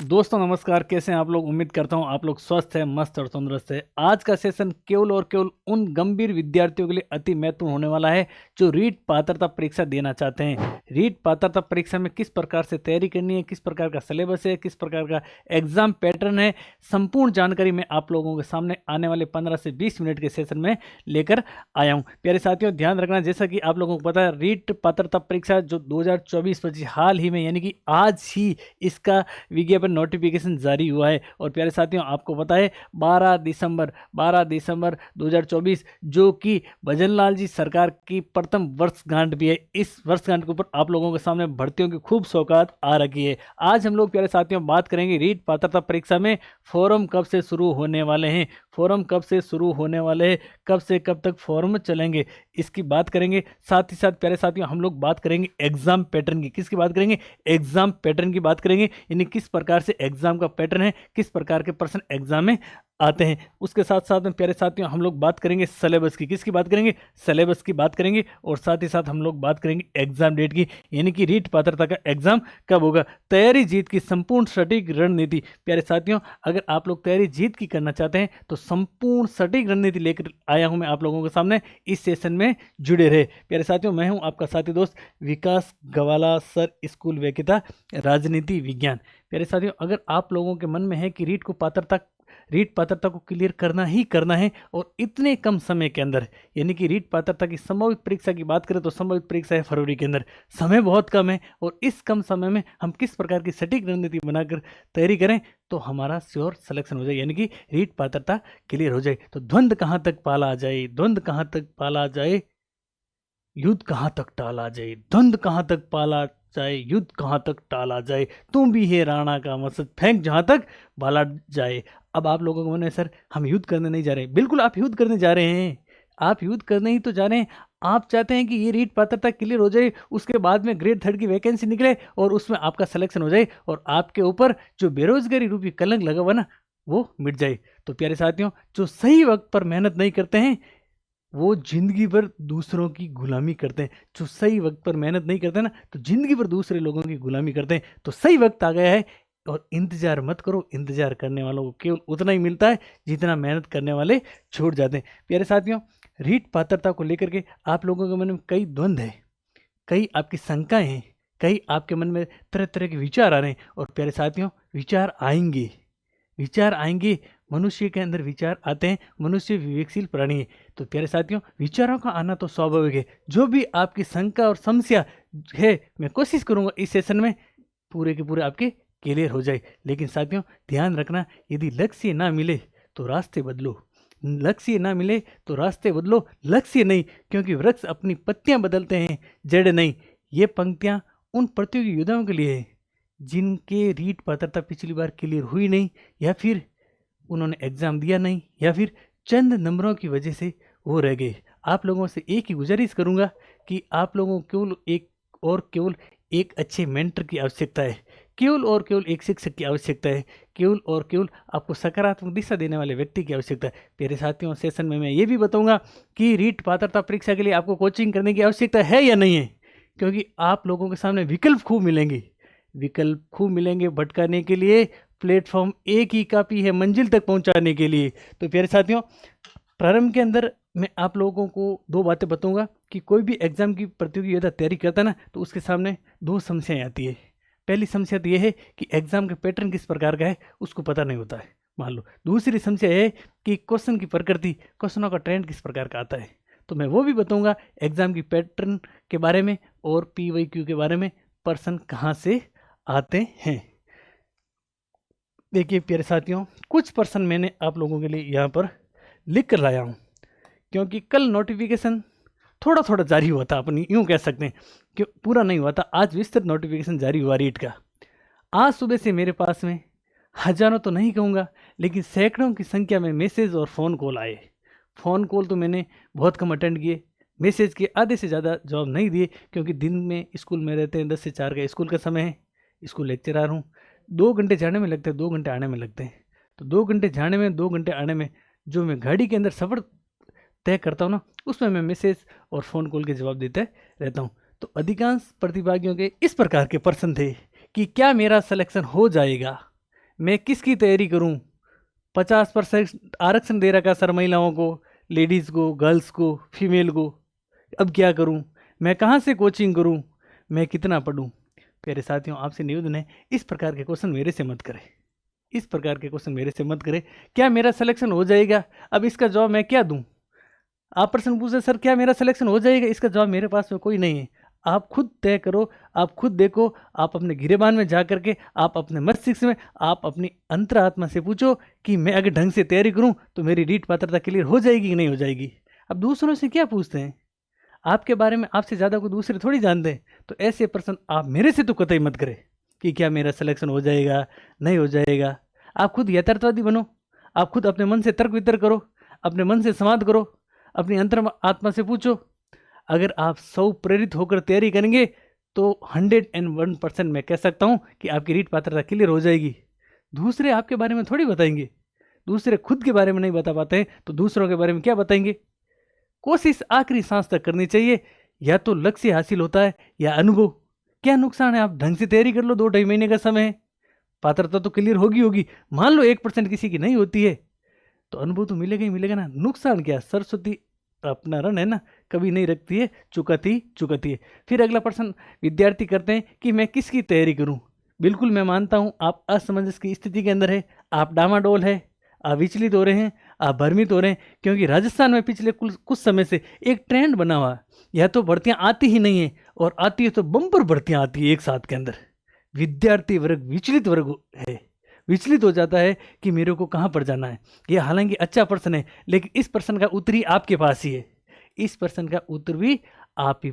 दोस्तों नमस्कार, कैसे हैं आप लोग। उम्मीद करता हूं आप लोग स्वस्थ हैं, मस्त और तंदुरुस्त है। आज का सेशन केवल और केवल उन गंभीर विद्यार्थियों के लिए अति महत्वपूर्ण होने वाला है जो रीट पात्रता परीक्षा देना चाहते हैं। रीट पात्रता परीक्षा में किस प्रकार से तैयारी करनी है, किस प्रकार का सिलेबस है, किस प्रकार का एग्जाम पैटर्न है, संपूर्ण जानकारी मैं आप लोगों के सामने आने वाले 15 से 20 मिनट के सेशन में लेकर आया हूँ। प्यारे साथियों, ध्यान रखना, जैसा कि आप लोगों को पता है रीट पात्रता परीक्षा जो 2024-25 हाल ही में यानी कि आज ही इसका विज्ञापन नोटिफिकेशन जारी हुआ है। और प्यारे साथियों, आपको पता है 12 दिसंबर 2024 जो कि भजनलाल जी सरकार की प्रथम वर्षगांठ भी है। इस वर्षगांठ के ऊपर आप लोगों के सामने भर्तियों की खूब सौगात आ रखी है। आज हम लोग प्यारे साथियों बात करेंगे रीट पात्रता परीक्षा में फॉर्म कब से शुरू होने वाले हैं, फॉर्म कब से शुरू होने वाले हैं, कब से कब तक फॉर्म चलेंगे, इसकी बात करेंगे। साथ ही साथ प्यारे साथियों हम लोग बात करेंगे एग्जाम पैटर्न की। किसकी बात करेंगे? एग्जाम पैटर्न की बात करेंगे, यानी किस प्रकार से एग्जाम का पैटर्न है, किस प्रकार के प्रश्न एग्जाम में आते हैं। उसके साथ साथ में प्यारे साथियों हम लोग बात करेंगे सिलेबस की। किसकी बात करेंगे? सिलेबस की बात करेंगे। और साथ ही साथ हम लोग बात करेंगे एग्जाम डेट की, यानी कि रीट पात्रता का एग्जाम कब होगा। तैयारी जीत की संपूर्ण सटीक रणनीति। प्यारे साथियों, अगर आप लोग तैयारी जीत की करना चाहते हैं तो संपूर्ण सटीक रणनीति लेकर आया हूं मैं आप लोगों के सामने। इस सेशन में जुड़े रहे। प्यारे साथियों, मैं हूं आपका साथी दोस्त विकास गवाला, सर स्कूल वेकिता, राजनीति विज्ञान। प्यारे साथियों, अगर आप लोगों के मन में है कि रीट पात्रता को क्लियर करना ही करना है और इतने कम समय के अंदर, यानी कि रीट पात्रता की संभावित परीक्षा की बात करें तो संभावित परीक्षा है फरवरी के अंदर, समय बहुत कम है और इस कम समय में हम किस प्रकार की सटीक रणनीति बनाकर तैयारी करें तो हमारा श्योर सिलेक्शन हो जाए, यानी कि रीट पात्रता क्लियर हो जाए। तो द्वंद्व कहाँ तक पाला जाए, द्वंद्व कहाँ तक पाला जाए, युद्ध कहाँ तक टाला जाए, द्वंद्व कहाँ तक पाला जाए, युद्ध कहाँ तक टाला जाए, तुम भी है राणा का मकसद, फेंक जहाँ तक बाला जाए। अब आप लोगों को मन है सर हम युद्ध करने नहीं जा रहे। बिल्कुल आप युद्ध करने जा रहे हैं, आप युद्ध करने ही तो जा रहे हैं। आप चाहते हैं कि ये रीट पात्रता क्लियर हो जाए, उसके बाद में ग्रेड 3 की वैकेंसी निकले और उसमें आपका सिलेक्शन हो जाए और आपके ऊपर जो बेरोजगारी रूपी कलंक लगा हुआ ना वो मिट जाए। तो प्यारे साथियों, जो सही वक्त पर मेहनत नहीं करते हैं वो जिंदगी भर दूसरों की गुलामी करते हैं। जो सही वक्त पर मेहनत नहीं करते ना तो जिंदगी भर दूसरे लोगों की गुलामी करते हैं। तो सही वक्त आ गया है और इंतजार मत करो। इंतजार करने वालों को केवल उतना ही मिलता है जितना मेहनत करने वाले छोड़ जाते हैं। प्यारे साथियों, रीट पात्रता को लेकर के आप लोगों के मन में कई द्वंद्व है, कई आपकी शंकाएं हैं, कई आपके मन में तरह तरह के विचार आ रहे हैं। और प्यारे साथियों, विचार आएंगे, विचार आएंगे। मनुष्य के अंदर विचार आते हैं, मनुष्य विवेकशील प्राणी है। तो प्यारे साथियों, विचारों का आना तो स्वाभाविक है। जो भी आपकी शंका और समस्या है मैं कोशिश करूंगा इस सेशन में पूरे के पूरे आपके क्लियर हो जाए। लेकिन साथियों ध्यान रखना, यदि लक्ष्य ना मिले तो रास्ते बदलो, लक्ष्य ना मिले तो रास्ते बदलो, लक्ष्य नहीं, क्योंकि वृक्ष अपनी पत्तियां बदलते हैं, जड़ नहीं। ये पंक्तियां उन प्रतियोगी योद्धाओं के लिए है जिनके रीट पात्रता पिछली बार क्लियर हुई नहीं, या फिर उन्होंने एग्ज़ाम दिया नहीं, या फिर चंद नंबरों की वजह से वो रह गए। आप लोगों से एक ही गुजारिश करूंगा कि आप लोगों को केवल एक अच्छे मेंटर की आवश्यकता है, केवल और केवल एक शिक्षक की आवश्यकता है, केवल और केवल आपको सकारात्मक दिशा देने वाले व्यक्ति की आवश्यकता है। मेरे साथियों, सेशन में मैं ये भी बताऊंगा कि रीट पात्रता परीक्षा के लिए आपको कोचिंग करने की आवश्यकता है या नहीं है, क्योंकि आप लोगों के सामने विकल्प खूब मिलेंगे, विकल्प खूब मिलेंगे भटकाने के लिए। प्लेटफॉर्म एक ही काफ़ी है मंजिल तक पहुंचाने के लिए। तो प्यारे साथियों, प्रारंभ के अंदर मैं आप लोगों को दो बातें बताऊंगा कि कोई भी एग्जाम की प्रतियोगी योद्धा तैयारी करता है ना तो उसके सामने दो समस्याएं आती है। पहली समस्या तो यह है कि एग्जाम का पैटर्न किस प्रकार का है उसको पता नहीं होता है, मान लो। दूसरी समस्या है कि क्वेश्चन की प्रकृति, क्वेश्चनों का ट्रेंड किस प्रकार का आता है। तो मैं वो भी बताऊंगा एग्जाम की पैटर्न के बारे में और PYQ के बारे में, प्रश्न कहाँ से आते हैं। देखिए प्यारे साथियों, कुछ प्रश्न मैंने आप लोगों के लिए यहाँ पर लिख कर लाया हूँ, क्योंकि कल नोटिफिकेशन थोड़ा थोड़ा जारी हुआ था, अपनी यूँ कह सकते हैं कि पूरा नहीं हुआ था। आज विस्तृत नोटिफिकेशन जारी हुआ रीट का। आज सुबह से मेरे पास में हजारों तो नहीं कहूँगा लेकिन सैकड़ों की संख्या में मैसेज और फ़ोन कॉल आए। फ़ोन कॉल तो मैंने बहुत कम अटेंड किए, मैसेज के आधे से ज़्यादा जवाब नहीं दिए, क्योंकि दिन में स्कूल में रहते हैं, 10 से 4 का स्कूल का समय है, स्कूल लेक्चरर हूँ, 2 घंटे जाने में लगते हैं, 2 घंटे आने में लगते हैं। तो 2 घंटे जाने में 2 घंटे आने में जो मैं गाड़ी के अंदर सफ़र तय करता हूँ ना उसमें मैं मैसेज और फ़ोन कॉल के जवाब देते रहता हूँ। तो अधिकांश प्रतिभागियों के इस प्रकार के प्रश्न थे कि क्या मेरा सिलेक्शन हो जाएगा, मैं किसकी तैयारी करूं? 50% आरक्षण दे रखा सर महिलाओं को, लेडीज़ को, गर्ल्स को, फीमेल को। अब क्या करूं? मैं कहां से कोचिंग करूं? मैं कितना पढूं? प्यारे साथियों, आपसे निवेदन है, इस प्रकार के क्वेश्चन मेरे से मत करें। इस प्रकार के क्वेश्चन मेरे से मत करें। क्या मेरा सिलेक्शन हो जाएगा? अब इसका जवाब मैं क्या दूं? आप प्रश्न पूछे सर क्या मेरा सिलेक्शन हो जाएगा? इसका जवाब मेरे पास में कोई नहीं है। आप खुद तय करो, आप खुद देखो, आप अपने गिरेबान में जा करके, आप अपने मस्तिष्क में, आप अपनी अंतरात्मा से पूछो कि मैं अगर ढंग से तैयारी करूं तो मेरी रीट पात्रता क्लियर हो जाएगी कि नहीं हो जाएगी। अब दूसरों से क्या पूछते हैं? आपके बारे में आपसे ज़्यादा कोई दूसरे थोड़ी जानते हैं। तो ऐसे प्रश्न आप मेरे से तो कतई मत करें कि क्या मेरा सिलेक्शन हो जाएगा, नहीं हो जाएगा। आप खुद यथार्थवादी बनो, आप खुद अपने मन से तर्क वितर्क करो, अपने मन से संवाद करो, अपनी अंतर आत्मा से पूछो। अगर आप 100 प्रेरित होकर तैयारी करेंगे तो 101% मैं कह सकता हूँ कि आपकी रीट पात्रता क्लियर हो जाएगी। दूसरे आपके बारे में थोड़ी बताएंगे। दूसरे खुद के बारे में नहीं बता पाते हैं तो दूसरों के बारे में क्या बताएंगे? कोशिश आखिरी सांस तक करनी चाहिए। या तो लक्ष्य हासिल होता है या अनुभव। क्या नुकसान है? आप ढंग से तैयारी कर लो, 2-2.5 महीने का समय है, पात्रता तो क्लियर होगी। मान लो 1% किसी की नहीं होती है तो अनुभव तो मिलेगा ही मिलेगा ना। नुकसान क्या? सरस्वती अपना रन है ना, कभी नहीं रखती है, चुकाती है। फिर अगला प्रश्न विद्यार्थी करते हैं कि मैं किसकी तैयारी करूं? बिल्कुल मैं मानता हूं आप असमंजस की स्थिति के अंदर है, आप डामाडोल है, आप विचलित हो रहे हैं, आप भ्रमित हो रहे हैं, क्योंकि राजस्थान में पिछले कुछ समय से एक ट्रेंड बना हुआ, या तो भर्तियां आती ही नहीं है, और आती है तो बम्पर भर्तियां आती है एक साथ के अंदर। विद्यार्थी वर्ग विचलित वर्ग है, विचलित हो जाता है कि मेरे को कहाँ पर जाना है। ये हालांकि अच्छा प्रश्न है, लेकिन इस प्रश्न का उत्तर ही आपके पास ही है। इस प्रश्न का उत्तर भी आपके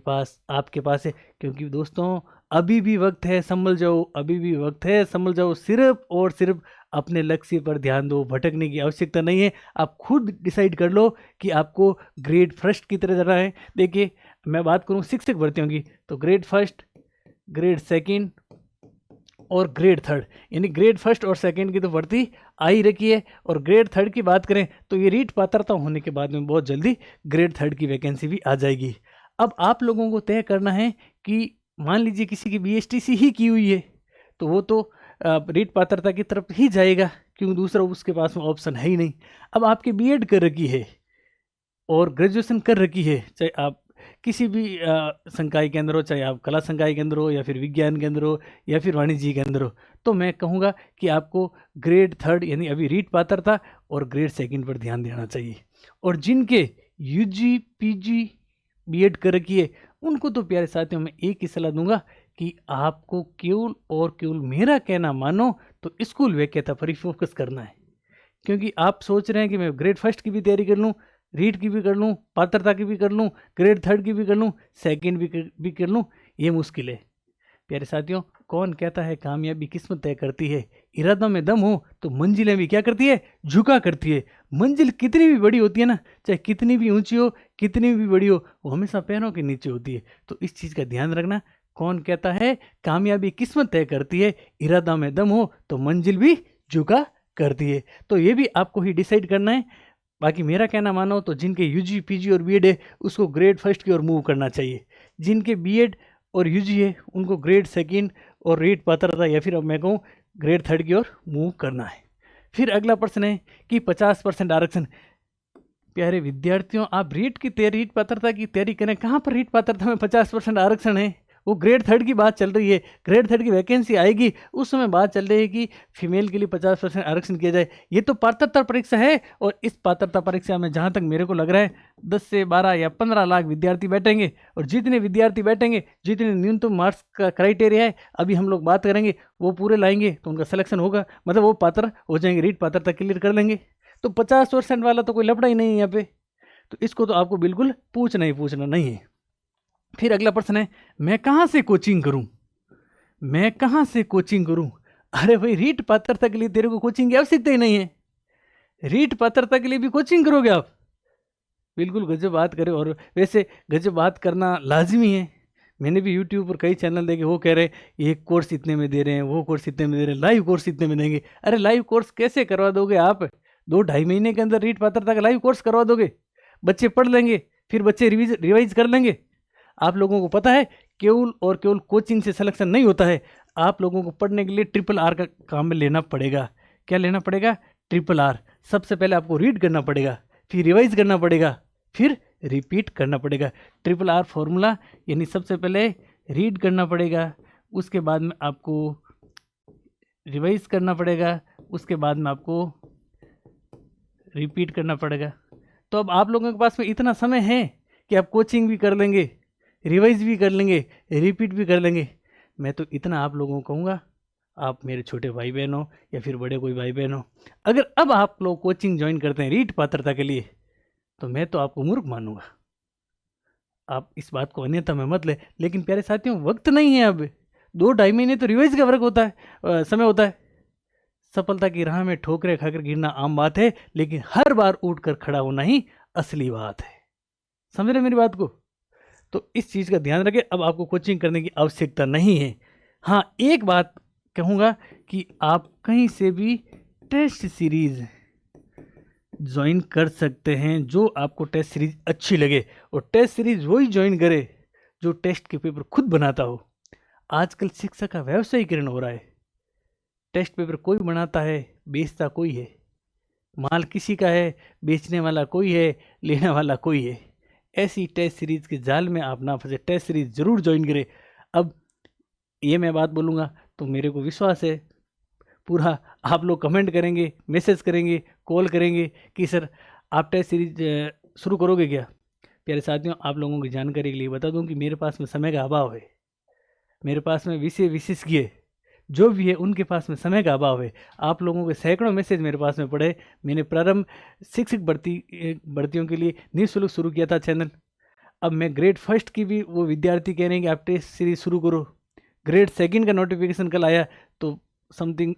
पास है। क्योंकि दोस्तों अभी भी वक्त है, संभल जाओ, अभी भी वक्त है, संभल जाओ। सिर्फ और सिर्फ अपने लक्ष्य पर ध्यान दो, भटकने की आवश्यकता नहीं है। आप खुद डिसाइड कर लो कि आपको ग्रेड फर्स्ट की तरह जाना है। देखिए मैं बात करूँ शिक्षक भर्तियों की, तो ग्रेड फर्स्ट, ग्रेड सेकेंड और ग्रेड थर्ड, यानी ग्रेड फर्स्ट और सेकंड की तो भर्ती आ ही रखी है। और ग्रेड थर्ड की बात करें तो ये रीट पात्रता होने के बाद में बहुत जल्दी ग्रेड थर्ड की वैकेंसी भी आ जाएगी। अब आप लोगों को तय करना है कि मान लीजिए किसी की बीएसटीसी ही की हुई है तो वो तो रीट पात्रता की तरफ ही जाएगा, क्योंकि दूसरा उसके पास में ऑप्शन है ही नहीं। अब आपकी बीएड कर रखी है और ग्रेजुएशन कर रखी है, चाहे आप किसी भी संकाय के अंदर हो, चाहे आप कला संकाय के अंदर हो, या फिर विज्ञान के अंदर हो, या फिर वाणिज्य के अंदर हो, तो मैं कहूँगा कि आपको ग्रेड थर्ड यानी अभी रीट पात्रता और ग्रेड सेकंड पर ध्यान देना चाहिए। और जिनके यूजी पीजी बीएड कर रखी है उनको तो प्यारे साथियों मैं एक ही सलाह दूंगा कि आपको केवल और केवल मेरा कहना मानो तो स्कूल वैक्यता पर ही फोकस करना है। क्योंकि आप सोच रहे हैं कि मैं ग्रेड फर्स्ट की भी तैयारी कर लूँ, रीट की भी कर लूँ, पात्रता की भी कर लूँ, ग्रेड थर्ड की भी कर लूँ, सेकंड भी कर लूँ, ये मुश्किल है। प्यारे साथियों, कौन कहता है कामयाबी किस्मत तय करती है? इरादों में दम हो तो मंजिलें भी क्या करती है? झुका करती है। मंजिल कितनी भी बड़ी होती है ना, चाहे कितनी भी ऊंची हो, कितनी भी बड़ी हो, वो हमेशा पैरों के नीचे होती है। तो इस चीज़ का ध्यान रखना। कौन कहता है कामयाबी किस्मत तय करती है? इरादा में दम हो तो मंजिल भी झुका करती है। तो ये भी आपको ही डिसाइड करना है। बाकी मेरा कहना मानो तो जिनके यूजी पीजी और बीएड है उसको ग्रेड फर्स्ट की ओर मूव करना चाहिए। जिनके बीएड और यूजी है उनको ग्रेड सेकंड और रीट पात्रता या फिर अब मैं कहूँ ग्रेड थर्ड की ओर मूव करना है। फिर अगला प्रश्न है कि 50% आरक्षण। प्यारे विद्यार्थियों, आप रीट पात्रता की तैयारी करें। कहाँ पर रीट पात्रता में 50% आरक्षण है? वो ग्रेड थर्ड की बात चल रही है। ग्रेड थर्ड की वैकेंसी आएगी उस समय बात चल रही है कि फीमेल के लिए 50% आरक्षण किया जाए। ये तो पात्रता परीक्षा है, और इस पात्रता परीक्षा में जहाँ तक मेरे को लग रहा है 10 से 12 या 15 लाख विद्यार्थी बैठेंगे, और जितने विद्यार्थी बैठेंगे, जितने न्यूनतम मार्क्स का क्राइटेरिया है अभी हम लोग बात करेंगे, वो पूरे लाएंगे तो उनका सिलेक्शन होगा, मतलब वो पात्र हो जाएंगे, रीट पात्रता क्लियर कर लेंगे। तो 50% वाला तो कोई लफड़ा ही नहीं है यहाँ पे। तो इसको तो आपको बिल्कुल पूछना ही पूछना नहीं है। फिर अगला प्रश्न है, मैं कहाँ से कोचिंग करूं? मैं कहाँ से कोचिंग करूं? अरे भाई, रीट पात्रता के लिए तेरे को कोचिंग की आवश्यकता ही नहीं है। रीट पात्रता के लिए भी कोचिंग करोगे आप? बिल्कुल गजब बात करे। और वैसे गजब बात करना लाजमी है। मैंने भी यूट्यूब पर कई चैनल देखे, वो कह रहे ये कोर्स इतने में दे रहे हैं, वो कोर्स इतने में दे रहे हैं, लाइव कोर्स इतने में देंगे। अरे लाइव कोर्स कैसे करवा दोगे आप? 2-2.5 महीने के अंदर रीट पात्रता का लाइव कोर्स करवा दोगे? बच्चे पढ़ लेंगे, फिर बच्चे रिवाइज कर लेंगे। आप लोगों को पता है केवल और केवल कोचिंग से सिलेक्शन नहीं होता है। आप लोगों को पढ़ने के लिए RRR का काम में लेना पड़ेगा। क्या लेना पड़ेगा? Triple R. सबसे पहले आपको रीड करना पड़ेगा, फिर रिवाइज करना पड़ेगा, फिर रिपीट करना पड़ेगा। ट्रिपल आर फॉर्मूला यानी सबसे पहले रीड करना पड़ेगा, उसके बाद में आपको रिवाइज करना पड़ेगा, उसके बाद में आपको रिपीट करना पड़ेगा। तो अब आप लोगों के पास में इतना समय है कि आप कोचिंग भी कर लेंगे, रिवाइज भी कर लेंगे, रिपीट भी कर लेंगे। मैं तो इतना आप लोगों को कहूँगा, आप मेरे छोटे भाई बहन हो या फिर बड़े कोई भाई बहन हो, अगर अब आप लोग कोचिंग ज्वाइन करते हैं रीट पात्रता के लिए, तो मैं तो आपको मूर्ख मानूंगा। आप इस बात को अन्यथा में मत ले, लेकिन प्यारे साथियों वक्त नहीं है अब। 2-2.5 महीने तो रिवाइज का वर्क होता है, समय होता है। सफलता की राह में ठोकरें खाकर गिरना आम बात है, लेकिन हर बार उठकर खड़ा होना ही असली बात है। समझ रहे मेरी बात को? तो इस चीज़ का ध्यान रखें। अब आपको कोचिंग करने की आवश्यकता नहीं है। हाँ, एक बात कहूँगा कि आप कहीं से भी टेस्ट सीरीज़ ज्वाइन कर सकते हैं, जो आपको टेस्ट सीरीज़ अच्छी लगे, और टेस्ट सीरीज़ वही ज्वाइन करे जो टेस्ट के पेपर खुद बनाता हो। आजकल शिक्षा का व्यवसायीकरण हो रहा है। टेस्ट पेपर कोई बनाता है, बेचता कोई है। माल किसी का है, बेचने वाला कोई है, लेने वाला कोई है। ऐसी टेस्ट सीरीज़ के जाल में आप ना फंसे, टेस्ट सीरीज़ ज़रूर ज्वाइन करें। अब ये मैं बात बोलूँगा तो मेरे को विश्वास है पूरा आप लोग कमेंट करेंगे, मैसेज करेंगे, कॉल करेंगे कि सर आप टेस्ट सीरीज शुरू करोगे क्या? प्यारे साथियों, आप लोगों की जानकारी के लिए बता दूं कि मेरे पास में समय का अभाव है। मेरे पास में विषय विशेषज्ञ जो भी है उनके पास में समय का अभाव है। आप लोगों के सैकड़ों मैसेज मेरे पास में पड़े। मैंने प्रारंभ शिक्षक भर्तियों के लिए निःशुल्क शुरू किया था चैनल। अब मैं ग्रेड फर्स्ट की भी वो विद्यार्थी कह रहे हैं कि आप टेस्ट सीरीज शुरू करो। ग्रेड सेकंड का नोटिफिकेशन कल आया तो समथिंग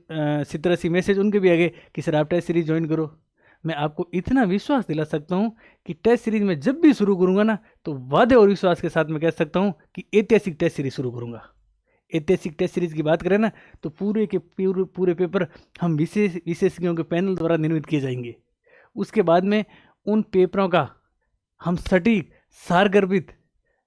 70-80 मैसेज उनके भी आ गए कि सर आप टेस्ट सीरीज ज्वाइन करो। मैं आपको इतना विश्वास दिला सकता हूँ कि टेस्ट सीरीज में जब भी शुरू करूँगा ना, तो वादे और विश्वास के साथ मैं कह सकता हूँ कि ऐतिहासिक टेस्ट सीरीज शुरू करूँगा। ऐतिहासिक टेस्ट सीरीज की बात करें ना, तो पूरे के पूरे पेपर हम विशेषज्ञों के पैनल द्वारा निर्मित किए जाएंगे। उसके बाद में उन पेपरों का हम सटीक सारगर्भित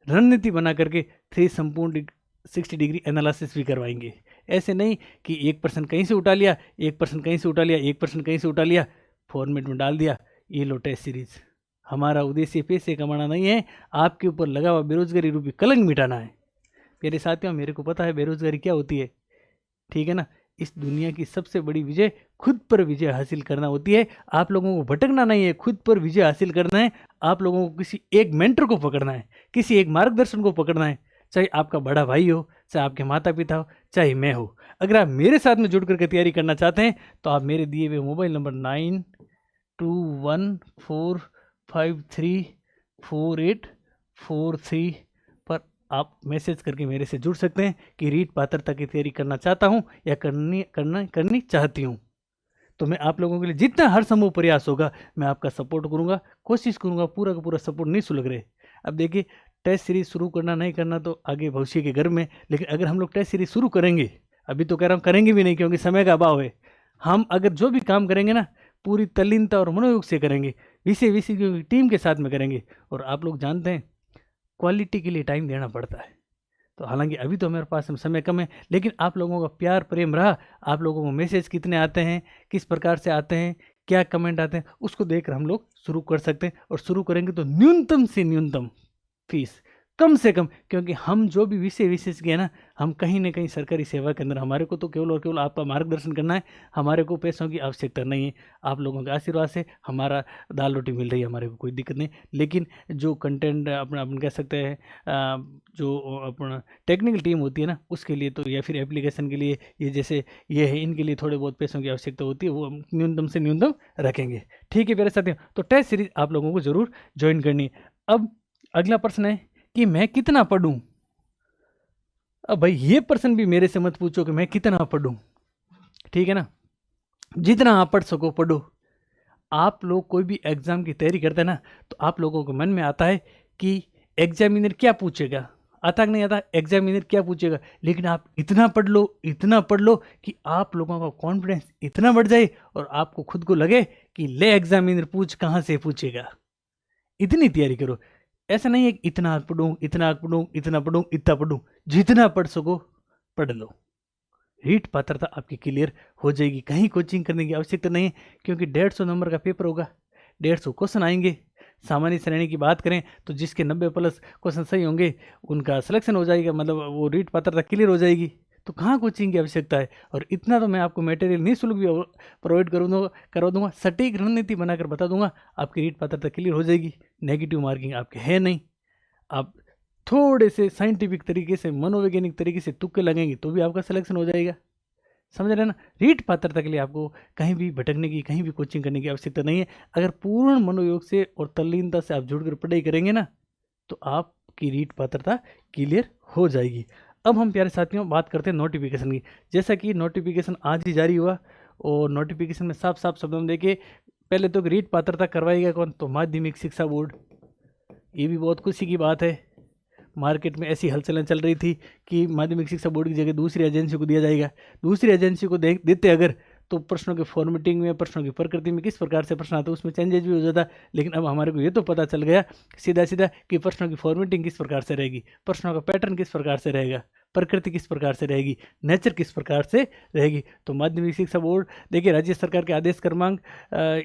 रणनीति बना करके 360 डिग्री एनालिसिस भी करवाएंगे। ऐसे नहीं कि 1% कहीं से उठा लिया, 1% कहीं से उठा लिया, 1% कहीं से उठा लिया, फॉर्मेट में डाल दिया, ये लो टेस्ट सीरीज। हमारा उद्देश्य पैसे कमाना नहीं है, आपके ऊपर लगा हुआ बेरोजगारी रूपी कलंक मिटाना है। मेरे साथियों, मेरे को पता है बेरोजगारी क्या होती है, ठीक है ना। इस दुनिया की सबसे बड़ी विजय खुद पर विजय हासिल करना होती है। आप लोगों को भटकना नहीं है, खुद पर विजय हासिल करना है। आप लोगों को किसी एक मेंटर को पकड़ना है, किसी एक मार्गदर्शन को पकड़ना है, चाहे आपका बड़ा भाई हो, चाहे आपके माता पिता हो, चाहे मैं हो। अगर आप मेरे साथ में जुड़ करके तैयारी करना चाहते हैं तो आप मेरे दिए हुए मोबाइल नंबर 9214534843 पर आप मैसेज करके मेरे से जुड़ सकते हैं कि रीट पात्रता की तैयारी करना चाहता हूं या करनी चाहती हूं। तो मैं आप लोगों के लिए जितना हर संभव प्रयास होगा मैं आपका सपोर्ट करूंगा, कोशिश करूंगा, पूरा का पूरा सपोर्ट नहीं सुलग रहे। अब देखिए, टेस्ट सीरीज शुरू करना नहीं करना तो आगे भविष्य के घर में, लेकिन अगर हम लोग टेस्ट सीरीज शुरू करेंगे, अभी तो कह रहा हूँ करेंगे भी नहीं क्योंकि समय का अभाव है। हम अगर जो भी काम करेंगे ना, पूरी तल्लीनता और मनोयोग से करेंगे, विषय की टीम के साथ में करेंगे। और आप लोग जानते हैं क्वालिटी के लिए टाइम देना पड़ता है। तो हालांकि अभी तो मेरे पास समय कम है, लेकिन आप लोगों का प्यार प्रेम रहा, आप लोगों को मैसेज कितने आते हैं, किस प्रकार से आते हैं, क्या कमेंट आते हैं, उसको देखकर हम लोग शुरू कर सकते हैं। और शुरू करेंगे तो न्यूनतम से न्यूनतम फीस, कम से कम, क्योंकि हम जो भी विषय विशेषज्ञ है ना, हम कहीं ना कहीं सरकारी सेवा के अंदर, हमारे को तो केवल और केवल आपका मार्गदर्शन करना है। हमारे को पैसों की आवश्यकता नहीं है। आप लोगों के आशीर्वाद से हमारा दाल रोटी मिल रही है, हमारे को कोई दिक्कत नहीं। लेकिन जो कंटेंट अपना अपन कह सकते हैं, जो अपना टेक्निकल टीम होती है ना, उसके लिए तो, या फिर एप्लीकेशन के लिए, ये जैसे ये है, इनके लिए थोड़े बहुत पैसों की आवश्यकता होती है, वो हम न्यूनतम से न्यूनतम रखेंगे। ठीक है मेरे साथियों, तो टेस्ट सीरीज आप लोगों को जरूर ज्वाइन करनी है। अब अगला प्रश्न है कि मैं कितना पढ़ूं। अब भाई ये प्रश्न भी मेरे से मत पूछो कि मैं कितना पढ़ूं, ठीक है ना। जितना आप पढ़ सको पढ़ो। आप लोग कोई भी एग्जाम की तैयारी करते हैं ना, तो आप लोगों के मन में आता है कि एग्जामिनर क्या पूछेगा, आता कि नहीं आता, एग्जामिनर क्या पूछेगा। लेकिन आप इतना पढ़ लो, इतना पढ़ लो कि आप लोगों का कॉन्फिडेंस इतना बढ़ जाए और आपको खुद को लगे कि ले एग्जामिनर पूछ कहाँ से पूछेगा। इतनी तैयारी करो। ऐसा नहीं है कि इतना पढ़ूं, इतना पढ़ूं, इतना पढ़ूं, इतना पढ़ूं। जितना पढ़ सको पढ़ लो। रीट पात्रता आपकी क्लियर हो जाएगी। कहीं कोचिंग करने की आवश्यकता नहीं है, क्योंकि 150 नंबर का पेपर होगा, 150 क्वेश्चन आएंगे। सामान्य श्रेणी की बात करें तो जिसके 90+ क्वेश्चन सही होंगे उनका सिलेक्शन हो जाएगा, मतलब वो रीट पात्रता क्लियर हो जाएगी। तो कहाँ कोचिंग की आवश्यकता है। और इतना तो मैं आपको मटेरियल निःशुल्क भी प्रोवाइड करवा दूंगा, सटीक रणनीति बनाकर बता दूंगा, आपकी रीट पात्रता क्लियर हो जाएगी। नेगेटिव मार्किंग आपके है नहीं। आप थोड़े से साइंटिफिक तरीके से, मनोवैज्ञानिक तरीके से तुक्के लगेंगे तो भी आपका सिलेक्शन हो जाएगा। समझ रहे ना। रीट पात्रता के लिए आपको कहीं भी भटकने की, कहीं भी कोचिंग करने की आवश्यकता नहीं है। अगर पूर्ण मनोयोग से और तल्लीनता से आप जुड़कर पढ़ाई करेंगे ना, तो आपकी रीट पात्रता क्लियर हो जाएगी। अब हम प्यारे साथियों बात करते हैं नोटिफिकेशन की। जैसा कि नोटिफिकेशन आज ही जारी हुआ, और नोटिफिकेशन में साफ साफ शब्दों में देखिए, पहले तो रीट पात्रता करवाएगा कौन, तो माध्यमिक शिक्षा बोर्ड। ये भी बहुत खुशी की बात है। मार्केट में ऐसी हलचलें चल रही थी कि माध्यमिक शिक्षा बोर्ड की जगह दूसरी एजेंसी को दिया जाएगा। दूसरी एजेंसी को देते अगर, तो प्रश्नों के फॉर्मेटिंग में, प्रश्नों की प्रकृति में, किस प्रकार से प्रश्न आते हैं उसमें चेंजेस भी हो जाता। लेकिन अब हमारे को ये तो पता चल गया सीधा सीधा कि प्रश्नों की फॉर्मेटिंग किस प्रकार से रहेगी, प्रश्नों का पैटर्न किस प्रकार से रहेगा, प्रकृति किस प्रकार से रहेगी, नेचर किस प्रकार से रहेगी। तो माध्यमिक शिक्षा बोर्ड देखिए, राज्य सरकार के आदेश क्रमांक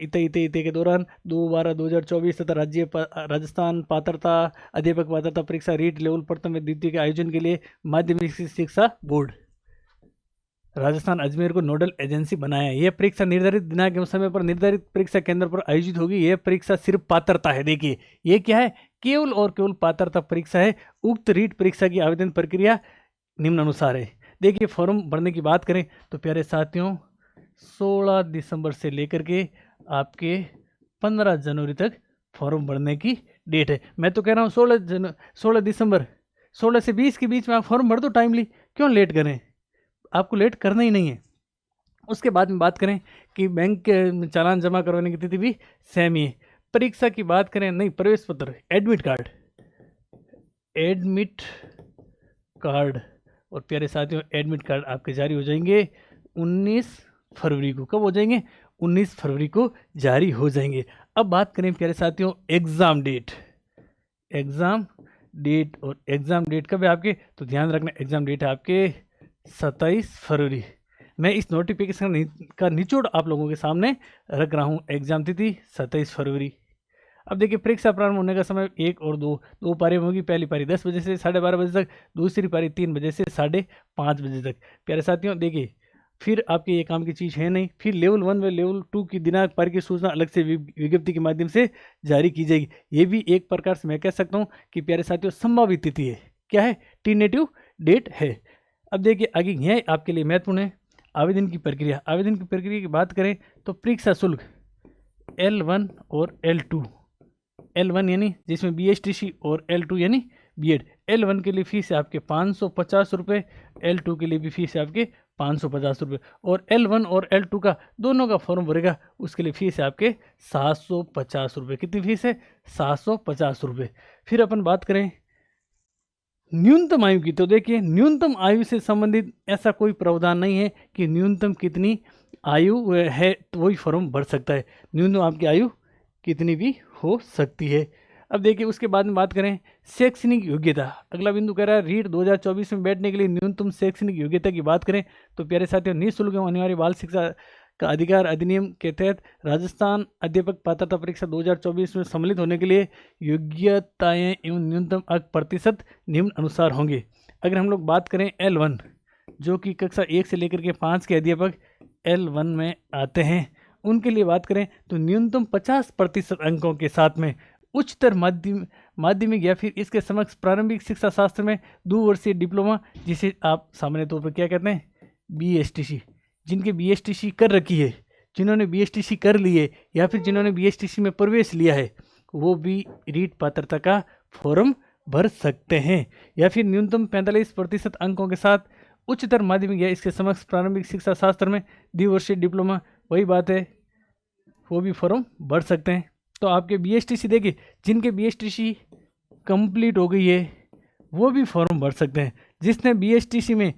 इते के दौरान 2/12/2024 तथा राजस्थान पात्रता अध्यापक पात्रता परीक्षा रीट लेवल प्रथम व द्वितीय के आयोजन के लिए माध्यमिक शिक्षा बोर्ड राजस्थान अजमेर को नोडल एजेंसी बनाया है। यह परीक्षा निर्धारित दिनांक एवं समय पर निर्धारित परीक्षा केंद्र पर आयोजित होगी। यह परीक्षा सिर्फ पात्रता है। देखिए ये क्या है, केवल और केवल पात्रता परीक्षा है। उक्त रीट परीक्षा की आवेदन प्रक्रिया निम्नानुसार है। देखिए फॉर्म भरने की बात करें तो प्यारे साथियों 16 दिसंबर से लेकर के आपके 15 जनवरी तक फॉर्म भरने की डेट है। मैं तो कह रहा हूँ 16 दिसंबर 16 से 20 के बीच में आप फॉर्म भर दो टाइमली, क्यों लेट करें, आपको लेट करना ही नहीं है। उसके बाद में बात करें कि बैंक के चालान जमा करवाने की तिथि भी सेम ही है। परीक्षा की बात करें, नहीं प्रवेश पत्र, एडमिट कार्ड और प्यारे साथियों एडमिट कार्ड आपके जारी हो जाएंगे 19 फरवरी को। कब हो जाएंगे, 19 फरवरी को जारी हो जाएंगे। अब बात करें प्यारे साथियों एग्ज़ाम डेट और एग्ज़ाम डेट कब है आपके, तो ध्यान रखना एग्ज़ाम डेट है आपके 27 फरवरी। मैं इस नोटिफिकेशन का निचोड़ आप लोगों के सामने रख रहा हूँ। एग्ज़ाम तिथि 27 फरवरी। अब देखिए परीक्षा प्रारंभ होने का समय 1 और 2 पारी होगी। पहली पारी 10 बजे से 12:30 बजे तक, दूसरी पारी 3 बजे से 5:30 बजे तक। प्यारे साथियों देखिए फिर आपके ये काम की चीज़ है नहीं। फिर लेवल 1 व लेवल 2 की दिनांक पारी की सूचना अलग से विज्ञप्ति के माध्यम से जारी की जाएगी। ये भी एक प्रकार से मैं कह सकता हूँ कि प्यारे साथियों संभावित तिथि है। क्या है, टेंटेटिव डेट है। अब देखिए आगे यह आपके लिए महत्वपूर्ण है आवेदन की प्रक्रिया। आवेदन की प्रक्रिया की बात करें तो परीक्षा शुल्क L1 और L2, L1 यानी जिसमें BSTC और L2 यानी B.Ed। L1 के लिए फीस है आपके 550 रुपये, L2 के लिए भी फीस है आपके 550 रुपये। और L1 और L2 का दोनों का फॉर्म भरेगा उसके लिए फीस है आपके 750 रुपये। कितनी फीस है, 750 रुपये। फिर अपन बात करें न्यूनतम आयु की, तो देखिए न्यूनतम आयु से संबंधित ऐसा कोई प्रावधान नहीं है कि न्यूनतम कितनी आयु है तो वही फॉर्म भर सकता है। न्यूनतम आपकी आयु कितनी भी हो सकती है। अब देखिए उसके बाद में बात करें शैक्षणिक योग्यता। अगला बिंदु कह रहा है रीट 2024 में बैठने के लिए न्यूनतम शैक्षणिक योग्यता की बात करें तो प्यारे साथियों निःशुल्क एवं अनिवार्य बाल शिक्षा का अधिकार अधिनियम के तहत राजस्थान अध्यापक पात्रता परीक्षा 2024 में सम्मिलित होने के लिए योग्यताएं एवं न्यूनतम अंक प्रतिशत निम्न अनुसार होंगे। अगर हम लोग बात करें L1 जो कि कक्षा 1 से लेकर के 5 के अध्यापक L1 में आते हैं, उनके लिए बात करें तो न्यूनतम 50% अंकों के साथ में उच्चतर माध्यमिक या फिर इसके समक्ष प्रारंभिक शिक्षा शास्त्र में 2 वर्षीय डिप्लोमा, जिसे आप सामान्य तौर पर क्या कहते हैं BSTC, जिनके BSTC कर रखी है, जिन्होंने BSTC कर ली है या फिर जिन्होंने BSTC में प्रवेश लिया है, वो भी रीट पात्रता का फॉर्म भर सकते हैं। या फिर न्यूनतम 45% अंकों के साथ उच्चतर माध्यमिक या इसके समक्ष प्रारंभिक शिक्षा शास्त्र में 2 वर्षीय डिप्लोमा, वही बात है, वो भी फॉर्म भर सकते हैं। तो आपके BSTC देखिए जिनके BSTC कंप्लीट हो गई है वो भी फॉर्म भर सकते हैं। जिसने BSTC में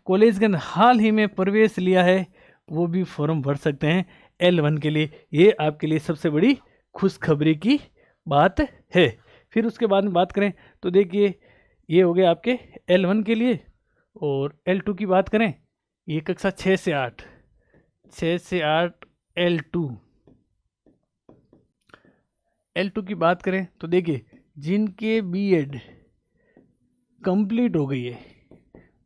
कॉलेज के हाल ही में प्रवेश लिया है वो भी फॉर्म भर सकते हैं L1 के लिए। ये आपके लिए सबसे बड़ी खुशखबरी की बात है। फिर उसके बाद में बात करें तो देखिए ये हो गया आपके L1 के लिए। और L2 की बात करें ये कक्षा 6 से 8, 6 से 8 L2। L2 की बात करें तो देखिए, जिनके बीएड कंप्लीट हो गई है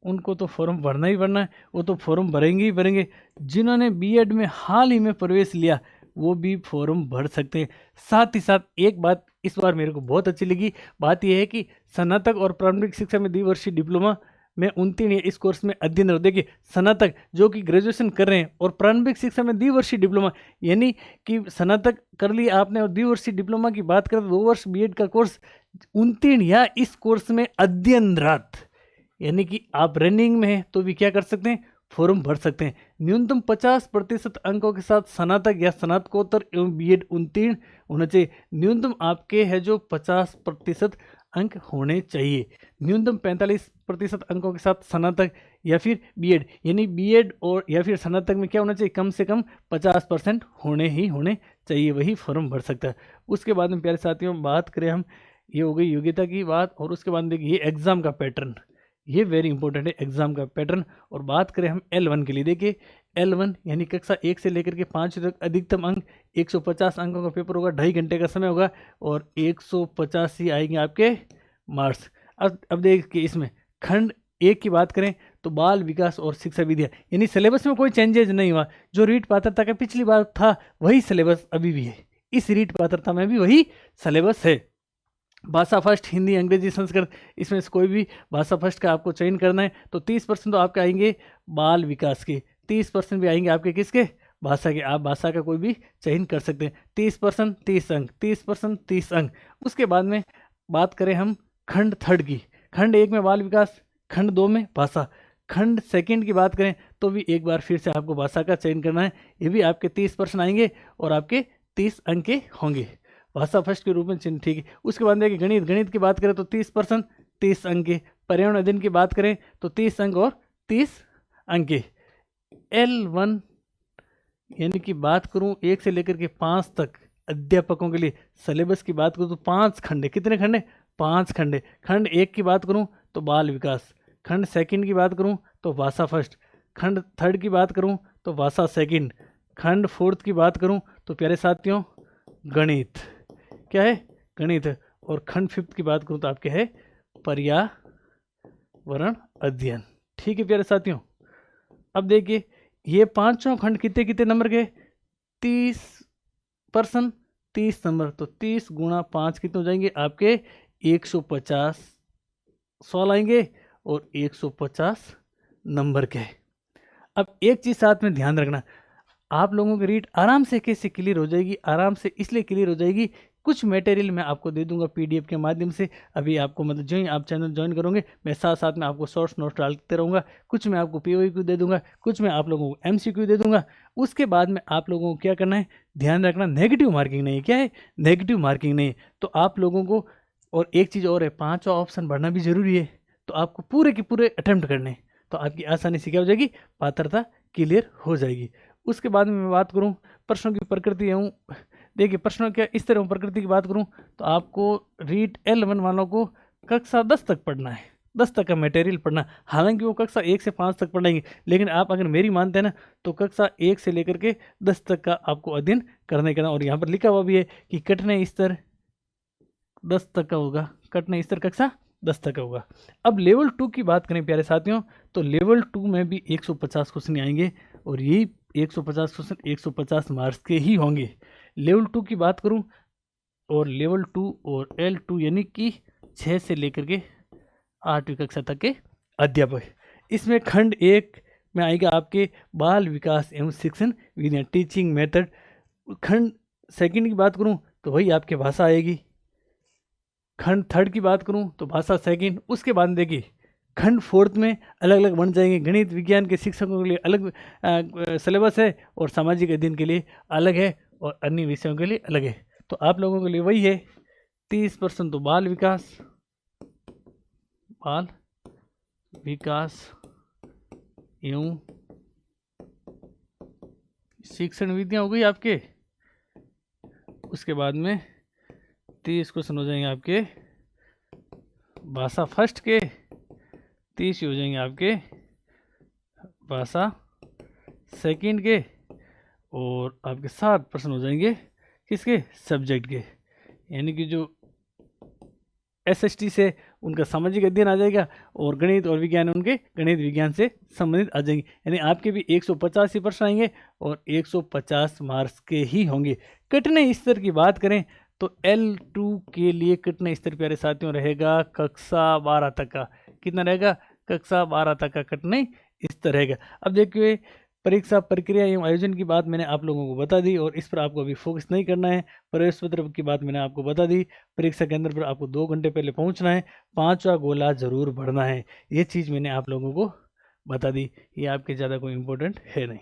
उनको तो फॉर्म भरना ही भरना है, वो तो फॉर्म भरेंगे ही भरेंगे। जिन्होंने बीएड में हाल ही में प्रवेश लिया वो भी फॉर्म भर सकते हैं। साथ ही साथ एक बात इस बार मेरे को बहुत अच्छी लगी, बात यह है कि स्नातक और प्रारंभिक शिक्षा में द्विवर्षीय डिप्लोमा में उत्तीर्ण इस कोर्स में अध्ययन। देखिए, स्नातक जो कि ग्रेजुएशन कर रहे हैं और प्रारंभिक शिक्षा में द्विवर्षीय डिप्लोमा, यानी कि स्नातक कर लिया आपने और द्विवर्षीय डिप्लोमा की बात करें तो 2 वर्ष बीएड का कोर्स, उत्तीर्ण या इस कोर्स में अध्ययनरत, यानी कि आप रनिंग में हैं तो भी क्या कर सकते हैं, फॉर्म भर सकते हैं। न्यूनतम 50% अंकों के साथ स्नातक या स्नातकोत्तर एवं बीएड उत्तीर्ण होना चाहिए। न्यूनतम आपके है जो 50% अंक होने चाहिए। न्यूनतम 45% अंकों के साथ स्नातक या फिर बीएड, यानी बीएड और या फिर स्नातक में क्या होना चाहिए, कम से कम 50% होने चाहिए, वही फॉर्म भर सकता है। उसके बाद में प्यारे साथियों बात करें हम, ये हो गई योग्यता की बात, और उसके बाद देखिए ये एग्ज़ाम का पैटर्न, ये वेरी इंपॉर्टेंट है एग्जाम का पैटर्न। और बात करें हम L1 के लिए, देखिए L1 यानी कक्षा 1 से लेकर के 5 तक अधिकतम अंक 150 अंकों का पेपर होगा, 2.5 घंटे का समय होगा और 150 ही आएंगे आपके मार्क्स। अब देखिए इसमें खंड 1 की बात करें तो बाल विकास और शिक्षा विद्या, यानी सिलेबस में कोई चेंजेज नहीं हुआ। जो रीट पात्रता का पिछली बार था वही सिलेबस अभी भी है, इस रीट पात्रता में भी वही सिलेबस है। भाषा फर्स्ट हिंदी अंग्रेजी संस्कृत, इसमें से कोई भी भाषा फर्स्ट का आपको चयन करना है तो 30% तो आपके आएंगे बाल विकास के, 30% भी आएंगे आपके किसके, भाषा के। आप भाषा का कोई भी चयन कर सकते हैं। 30% 30 अंक, 30% 30 अंक। उसके बाद में बात करें हम खंड 3 की, खंड 1 में बाल विकास, खंड 2 में भाषा, खंड 2 की बात करें तो भी एक बार फिर से आपको भाषा का चयन करना है, ये भी आपके 30% आएंगे और आपके 30 अंक के होंगे, भाषा फर्स्ट के रूप में चिन्ह, ठीक है। उसके बाद देखिए गणित की बात करें तो 30% 30 अंक के, पर्यावरण अध्ययन की बात करें तो 30 अंक और 30 अंक के। L1 यानी कि बात करूं 1 से लेकर के 5 तक अध्यापकों के लिए सिलेबस की बात करूं तो 5 खंड है। कितने खंड है, 5 खंड है। खंड 1 की बात करूं तो बाल विकास, खंड 2 की बात करूं तो भाषा फर्स्ट, खंड 3 की बात करूं तो भाषा 2, खंड 4 की बात करूं तो प्यारे साथियों गणित, क्या है, गणित है। और खंड 5 की बात करूं तो आपके है पर्यावरण अध्ययन, ठीक है प्यारे साथियों। अब देखिए ये पांचों खंड कितने कितने नंबर के, 30% 30 नंबर, तो 30 गुणा 5 कितने हो जाएंगे आपके 150 सवाल आएंगे और 150 नंबर के। अब एक चीज साथ में ध्यान रखना, आप लोगों की रीट आराम से कैसे क्लियर हो जाएगी, आराम से इसलिए क्लियर हो जाएगी, कुछ मटेरियल मैं आपको दे दूंगा पीडीएफ के माध्यम से। अभी आपको मतलब जो ही आप चैनल ज्वाइन करोगे मैं साथ साथ में आपको शॉर्ट्स नोट्स डालते रहूँगा, कुछ मैं आपको पीओक्यू दे दूंगा, कुछ मैं आप लोगों को एमसीक्यू दे दूंगा। उसके बाद में आप लोगों को क्या करना है, ध्यान रखना, नेगेटिव मार्किंग नहीं है, क्या है, नेगेटिव मार्किंग नहीं है। तो आप लोगों को, और एक चीज़ और है, 5वां ऑप्शन भरना भी जरूरी है, तो आपको पूरे के पूरे अटैम्प्ट करने, तो आपकी आसानी से क्या हो जाएगी, पात्रता क्लियर हो जाएगी। उसके बाद में मैं बात करूं प्रश्नों की प्रकृति हूँ, देखिए प्रश्नों क्या इस तरह प्रकृति की बात करूं तो आपको रीट L1 वालों को कक्षा 10 तक पढ़ना है, 10 तक का मटेरियल पढ़ना। हालांकि वो कक्षा 1 से 5 तक पढ़ाएंगे, लेकिन आप अगर मेरी मानते हैं ना तो कक्षा 1 से लेकर के 10 तक का आपको अध्ययन करने का। और यहाँ पर लिखा हुआ भी है कि कठिनाई स्तर 10 तक का होगा, कठिनाई स्तर कक्षा 10 तक का होगा। अब लेवल 2 की बात करें प्यारे साथियों तो लेवल 2 में भी 150 क्वेश्चन आएंगे और यही 150 क्वेश्चन 150 मार्क्स के ही होंगे। लेवल 2 की बात करूं और लेवल 2 और L2 यानी कि 6 से लेकर के 8वीं कक्षा तक के अध्यापक। इसमें खंड 1 में आएगा आपके बाल विकास एवं शिक्षण विधियाँ, टीचिंग मेथड। खंड 2 की बात करूं तो वही आपके भाषा आएगी। खंड 3 की बात करूं तो भाषा 2। उसके बाद देखिए खंड 4 में अलग अलग बन जाएंगे, गणित विज्ञान के शिक्षकों के लिए अलग सिलेबस है और सामाजिक अध्ययन के लिए अलग है और अन्य विषयों के लिए अलग है। तो आप लोगों के लिए वही है 30% तो बाल विकास एवं शिक्षण विधियाँ हो गई आपके। उसके बाद में 30 क्वेश्चन हो जाएंगे आपके भाषा फर्स्ट के, 30 हो जाएंगे आपके भाषा सेकंड के, और आपके 60% हो जाएंगे किसके, सब्जेक्ट के। यानी कि जो एसएसटी से उनका सामाजिक अध्ययन आ जाएगा, और गणित और विज्ञान उनके गणित विज्ञान से संबंधित आ जाएंगे। यानी आपके भी 185 प्रश्न आएंगे और 150 मार्क्स के ही होंगे। कठिनाई स्तर की बात करें तो L2 के लिए कठिनाई स्तर प्यारे साथियों रहेगा कक्षा 12 तक का। कितना रहेगा, कक्षा 12 तक का कठिनाई स्तर रहेगा। अब देखिए परीक्षा प्रक्रिया एवं आयोजन की बात मैंने आप लोगों को बता दी, और इस पर आपको अभी फोकस नहीं करना है। प्रवेश पत्र की बात मैंने आपको बता दी। परीक्षा केंद्र पर आपको 2 घंटे पहले पहुंचना है, 5वां गोला जरूर भरना है। ये चीज़ मैंने आप लोगों को बता दी, ये आपके ज़्यादा कोई इंपॉर्टेंट है नहीं।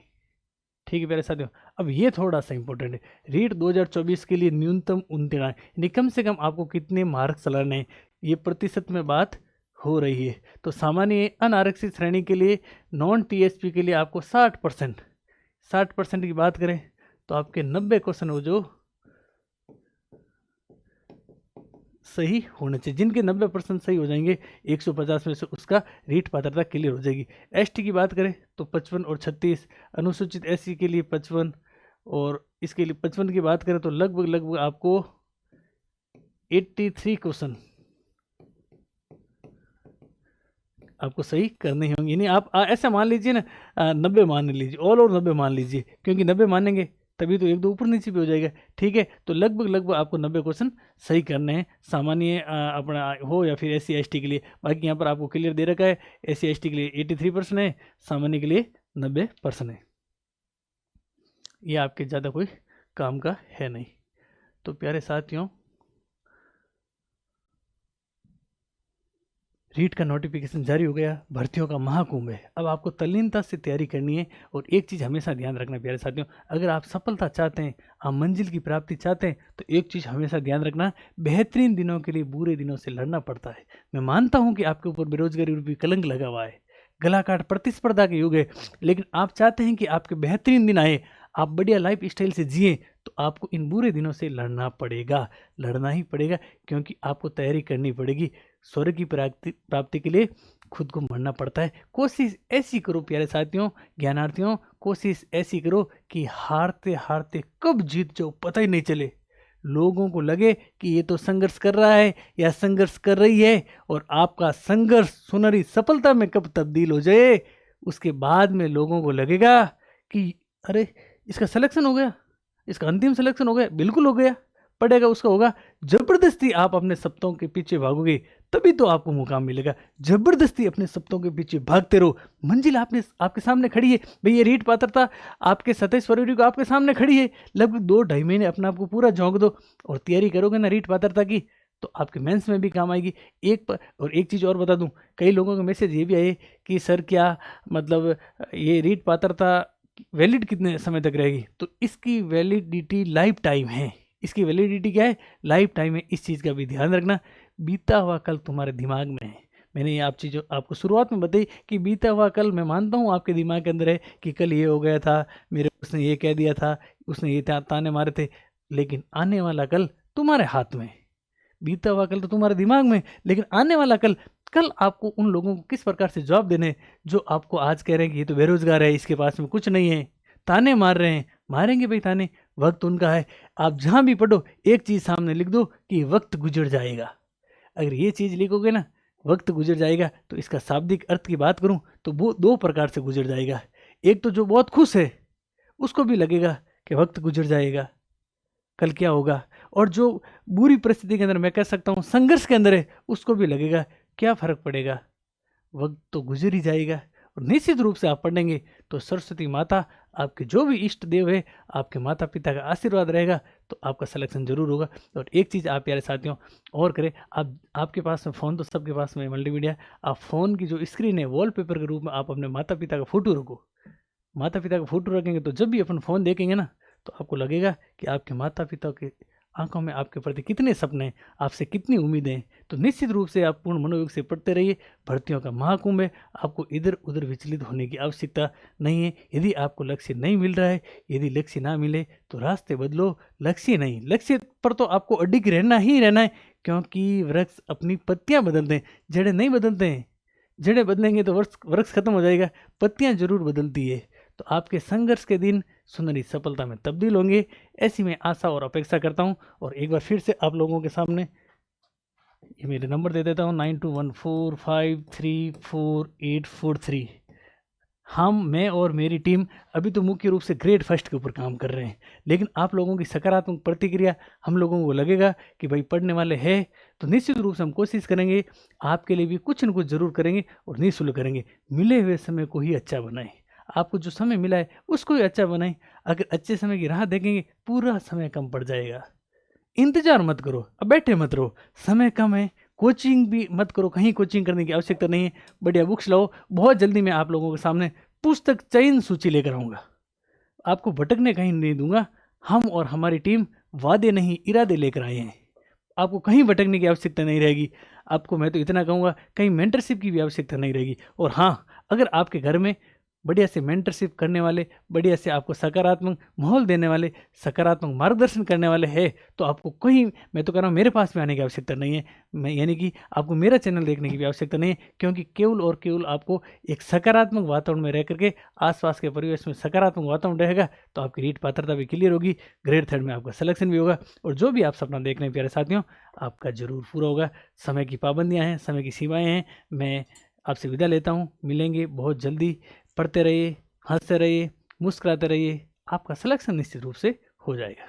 ठीक है प्यारे साथियों, अब ये थोड़ा सा इंपॉर्टेंट है। रीट 2024 के लिए न्यूनतम उत्तीर्ण, यानी कम से कम आपको कितने मार्क्स लाने हैं, ये प्रतिशत में बात हो रही है। तो सामान्य अनारक्षित श्रेणी के लिए, नॉन टीएसपी के लिए आपको 60% की बात करें तो आपके 90 क्वेश्चन हो जो सही होने चाहिए। जिनके 90% सही हो जाएंगे, 150 में से उसका रीट पात्रता क्लियर हो जाएगी। एसटी की बात करें तो 55 और 36, अनुसूचित एससी के लिए 55, और इसके लिए 55 की बात करें तो लगभग आपको 83 क्वेश्चन आपको सही करने ही होंगे। यानी आप ऐसा मान लीजिए ना, 90 मान लीजिए, ऑल ओवर 90 मान लीजिए, क्योंकि 90 मानेंगे तभी तो 1-2 ऊपर नीचे भी हो जाएगा। ठीक है, तो लगभग आपको 90 क्वेश्चन सही करने हैं, सामान्य अपना हो या फिर एससी एसटी के लिए। बाकी यहाँ पर आपको क्लियर दे रखा है, एससी एसटी के लिए 83% है, सामान्य के लिए 90% है। ये आपके ज़्यादा कोई काम का है नहीं। तो प्यारे साथियों, रीट का नोटिफिकेशन जारी हो गया, भर्तियों का महाकुंभ है। अब आपको तल्लीनता से तैयारी करनी है, और एक चीज़ हमेशा ध्यान रखना प्यारे साथियों, अगर आप सफलता चाहते हैं, आप मंजिल की प्राप्ति चाहते हैं, तो एक चीज़ हमेशा ध्यान रखना, बेहतरीन दिनों के लिए बुरे दिनों से लड़ना पड़ता है। मैं मानता हूँ कि आपके ऊपर बेरोजगारी रूपी कलंक लगा हुआ है, गलाकाट प्रतिस्पर्धा के युग है, लेकिन आप चाहते हैं कि आपके बेहतरीन दिन आए, आप बढ़िया लाइफ स्टाइल से जिए, तो आपको इन बुरे दिनों से लड़ना पड़ेगा, लड़ना ही पड़ेगा, क्योंकि आपको तैयारी करनी पड़ेगी। स्वर्ग की प्राप्ति के लिए खुद को मरना पड़ता है। कोशिश ऐसी करो प्यारे साथियों, ज्ञानार्थियों, कोशिश ऐसी करो कि हारते हारते कब जीत जाओ पता ही नहीं चले। लोगों को लगे कि ये तो संघर्ष कर रहा है या संघर्ष कर रही है, और आपका संघर्ष सुनहरी सफलता में कब तब्दील हो जाए, उसके बाद में लोगों को लगेगा कि अरे इसका सिलेक्शन हो गया, इसका अंतिम सिलेक्शन हो गया, बिल्कुल हो गया, पड़ेगा उसका होगा। जबरदस्ती आप अपने सपनों के पीछे भागोगे तभी तो आपको मुकाम मिलेगा। जबरदस्ती अपने सपनों के पीछे भागते रहो, मंजिल आपके सामने खड़ी है। भाई ये रीट पात्रता आपके 27 फरवरी को आपके सामने खड़ी है। लगभग 2-2.5 महीने अपने आप को पूरा झोंक दो और तैयारी करोगे ना रीट पात्रता की, तो आपके मेंस में भी काम आएगी। और एक चीज़ और बता दूं, कई लोगों के मैसेज ये भी आए कि सर क्या मतलब ये रीट पात्रता वैलिड कितने समय तक रहेगी, तो इसकी वैलिडिटी लाइफ टाइम है। इसकी वैलिडिटी क्या है, लाइफ टाइम है। इस चीज़ का भी ध्यान रखना। बीता हुआ कल तुम्हारे दिमाग में है। मैंने ये आप चीज़ आपको शुरुआत में बताई कि बीता हुआ कल, मैं मानता हूँ आपके दिमाग के अंदर है कि कल ये हो गया था, मेरे उसने ये कह दिया था, उसने ये ताने मारे थे, लेकिन आने वाला कल तुम्हारे हाथ में। बीता हुआ कल तो तुम्हारे दिमाग में, लेकिन आने वाला कल आपको उन लोगों को किस प्रकार से जवाब देने जो आपको आज कह रहे हैं कि ये तो बेरोजगार है, इसके पास में कुछ नहीं है, ताने मार रहे हैं। मारेंगे भाई ताने, वक्त उनका है। आप जहाँ भी पढ़ो एक चीज़ सामने लिख दो कि वक्त गुजर जाएगा। अगर ये चीज़ लिखोगे ना, वक्त गुजर जाएगा, तो इसका शाब्दिक अर्थ की बात करूँ तो वो 2 प्रकार से गुजर जाएगा। एक तो जो बहुत खुश है उसको भी लगेगा कि वक्त गुजर जाएगा, कल क्या होगा, और जो बुरी परिस्थिति के अंदर, मैं कह सकता हूँ संघर्ष के अंदर है, उसको भी लगेगा क्या फ़र्क पड़ेगा, वक्त तो गुजर ही जाएगा। और निश्चित रूप से आप पढ़ेंगे तो सरस्वती माता, आपके जो भी इष्ट देव है, आपके माता पिता का आशीर्वाद रहेगा, तो आपका सिलेक्शन जरूर होगा। और एक चीज़ आप प्यारे साथियों और करें, आपके पास में फ़ोन तो सबके पास में मल्टीमीडिया, आप फ़ोन की जो स्क्रीन है वॉलपेपर के रूप में आप अपने माता पिता का फ़ोटो रखो। माता पिता का फ़ोटो रखेंगे तो जब भी अपन फ़ोन देखेंगे ना, तो आपको लगेगा कि आपके माता पिता के आंखों में आपके प्रति कितने सपने, आपसे कितनी उम्मीदें। तो निश्चित रूप से आप पूर्ण मनोयोग से पढ़ते रहिए। भर्तियों का महाकुंभ है, आपको इधर उधर विचलित होने की आवश्यकता नहीं है। यदि आपको लक्ष्य नहीं मिल रहा है, यदि लक्ष्य ना मिले तो रास्ते बदलो, लक्ष्य नहीं, लक्ष्य पर तो आपको अडिग रहना ही रहना है, क्योंकि वृक्ष अपनी पत्तियां बदलते हैं, जड़ें नहीं बदलते हैं। जड़ें बदलेंगे तो वृक्ष खत्म हो जाएगा, पत्तियां जरूर बदलती है। तो आपके संघर्ष के दिन सुनहरी सफलता में तब्दील होंगे, ऐसी मैं आशा और अपेक्षा करता हूं। और एक बार फिर से आप लोगों के सामने ये मेरे नंबर दे देता हूँ, 9214534843। मैं और मेरी टीम अभी तो मुख्य रूप से ग्रेड फर्स्ट के ऊपर काम कर रहे हैं, लेकिन आप लोगों की सकारात्मक प्रतिक्रिया हम लोगों को लगेगा कि भाई पढ़ने वाले हैं, तो निश्चित रूप से हम कोशिश करेंगे आपके लिए भी कुछ न कुछ जरूर करेंगे और निःशुल्क करेंगे। मिले हुए समय को ही अच्छा बनाएं, आपको जो समय मिला है उसको ही अच्छा बनाएं। अगर अच्छे समय की राह देखेंगे पूरा समय कम पड़ जाएगा। इंतजार मत करो, अब बैठे मत रहो, समय कम है। कोचिंग भी मत करो, कहीं कोचिंग करने की आवश्यकता नहीं है। बढ़िया बुक्स लाओ, बहुत जल्दी मैं आप लोगों के सामने पुस्तक चयन सूची लेकर आऊँगा, आपको भटकने कहीं नहीं दूंगा। हम और हमारी टीम वादे नहीं इरादे लेकर आए हैं, आपको कहीं भटकने की आवश्यकता नहीं रहेगी। आपको मैं तो इतना कहूँगा, कहीं मेंटरशिप की भी आवश्यकता नहीं रहेगी। और हाँ, अगर आपके घर में बढ़िया से मेंटरशिप करने वाले, बढ़िया से आपको सकारात्मक माहौल देने वाले, सकारात्मक मार्गदर्शन करने वाले हैं, तो आपको कहीं, मैं तो कह रहा हूँ, मेरे पास में आने की आवश्यकता नहीं है। मैं यानी कि आपको मेरा चैनल देखने की भी आवश्यकता नहीं है, क्योंकि केवल और केवल आपको एक सकारात्मक वातावरण में रह करके, आसपास के परिवेश में सकारात्मक वातावरण रहेगा, तो आपकी रीट पात्रता भी क्लियर होगी, ग्रेड थर्ड में आपका सिलेक्शन भी होगा, और जो भी आप सपना देख रहे हैं प्यारे साथियों, आपका जरूर पूरा होगा। समय की पाबंदियाँ हैं, समय की सीमाएँ हैं। मैं आपसे विदा लेता हूँ, मिलेंगे बहुत जल्दी। पढ़ते रहिए, हंसते रहिए, मुस्कुराते रहिए, आपका सिलेक्शन निश्चित रूप से हो जाएगा।